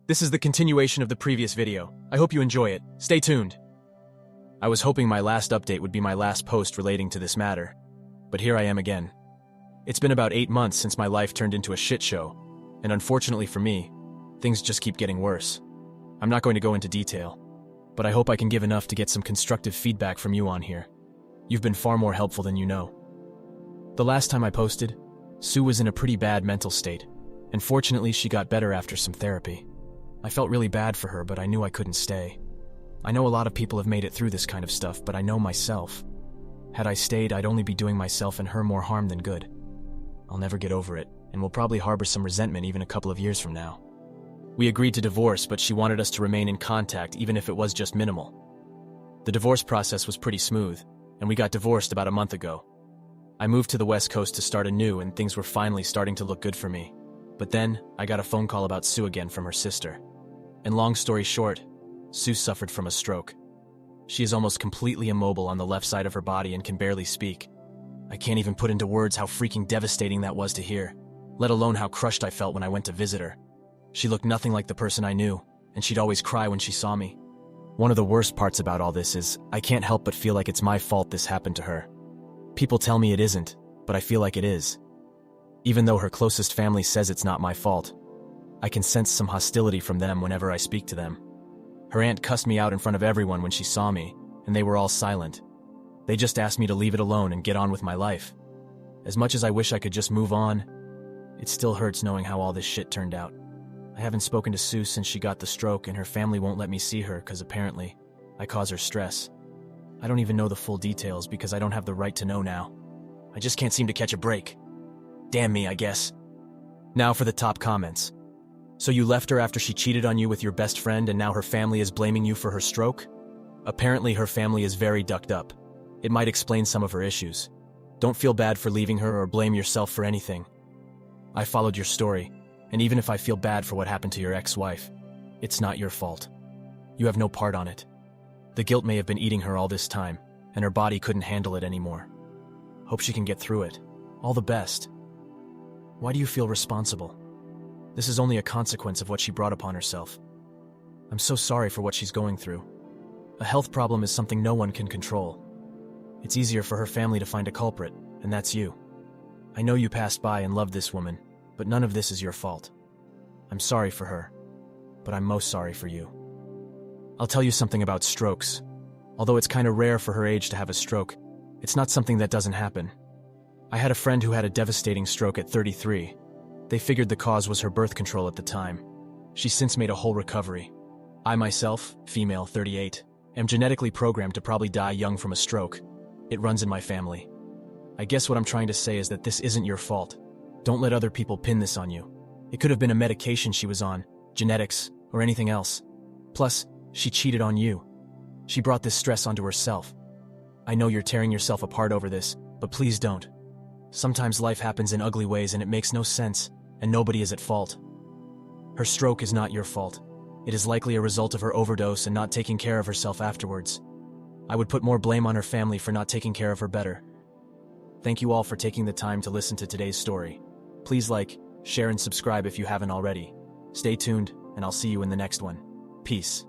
This is the continuation of the previous video. I hope you enjoy it. Stay tuned. I was hoping my last update would be my last post relating to this matter, but here I am again. It's been about 8 months since my life turned into a shit show, and unfortunately for me, things just keep getting worse. I'm not going to go into detail, but I hope I can give enough to get some constructive feedback from you on here. You've been far more helpful than you know. The last time I posted, Sue was in a pretty bad mental state, and fortunately she got better after some therapy. I felt really bad for her, but I knew I couldn't stay. I know a lot of people have made it through this kind of stuff, but I know myself. Had I stayed, I'd only be doing myself and her more harm than good. I'll never get over it, and will probably harbor some resentment even a couple of years from now. We agreed to divorce, but she wanted us to remain in contact even if it was just minimal. The divorce process was pretty smooth, and we got divorced about a month ago. I moved to the West Coast to start anew, and things were finally starting to look good for me. But then, I got a phone call about Sue again from her sister. And long story short, Sue suffered from a stroke. She is almost completely immobile on the left side of her body and can barely speak. I can't even put into words how freaking devastating that was to hear, let alone how crushed I felt when I went to visit her. She looked nothing like the person I knew, and she'd always cry when she saw me. One of the worst parts about all this is, I can't help but feel like it's my fault this happened to her. People tell me it isn't, but I feel like it is. Even though her closest family says it's not my fault, I can sense some hostility from them whenever I speak to them. Her aunt cussed me out in front of everyone when she saw me, and they were all silent. They just asked me to leave it alone and get on with my life. As much as I wish I could just move on, it still hurts knowing how all this shit turned out. I haven't spoken to Sue since she got the stroke, and her family won't let me see her because apparently I cause her stress. I don't even know the full details because I don't have the right to know now. I just can't seem to catch a break. Damn me, I guess. Now for the top comments. So you left her after she cheated on you with your best friend and now her family is blaming you for her stroke? Apparently her family is very ducked up. It might explain some of her issues. Don't feel bad for leaving her or blame yourself for anything. I followed your story, and even if I feel bad for what happened to your ex-wife, it's not your fault. You have no part on it. The guilt may have been eating her all this time, and her body couldn't handle it anymore. Hope she can get through it. All the best. Why do you feel responsible? This is only a consequence of what she brought upon herself. I'm so sorry for what she's going through. A health problem is something no one can control. It's easier for her family to find a culprit, and that's you. I know you passed by and loved this woman, but none of this is your fault. I'm sorry for her, but I'm most sorry for you. I'll tell you something about strokes. Although it's kind of rare for her age to have a stroke, it's not something that doesn't happen. I had a friend who had a devastating stroke at 33. They figured the cause was her birth control at the time. She's since made a whole recovery. I myself, female, 38, am genetically programmed to probably die young from a stroke. It runs in my family. I guess what I'm trying to say is that this isn't your fault. Don't let other people pin this on you. It could have been a medication she was on, genetics, or anything else. Plus, she cheated on you. She brought this stress onto herself. I know you're tearing yourself apart over this, but please don't. Sometimes life happens in ugly ways and it makes no sense, and nobody is at fault. Her stroke is not your fault. It is likely a result of her overdose and not taking care of herself afterwards. I would put more blame on her family for not taking care of her better. Thank you all for taking the time to listen to today's story. Please like, share, and subscribe if you haven't already. Stay tuned, and I'll see you in the next one. Peace.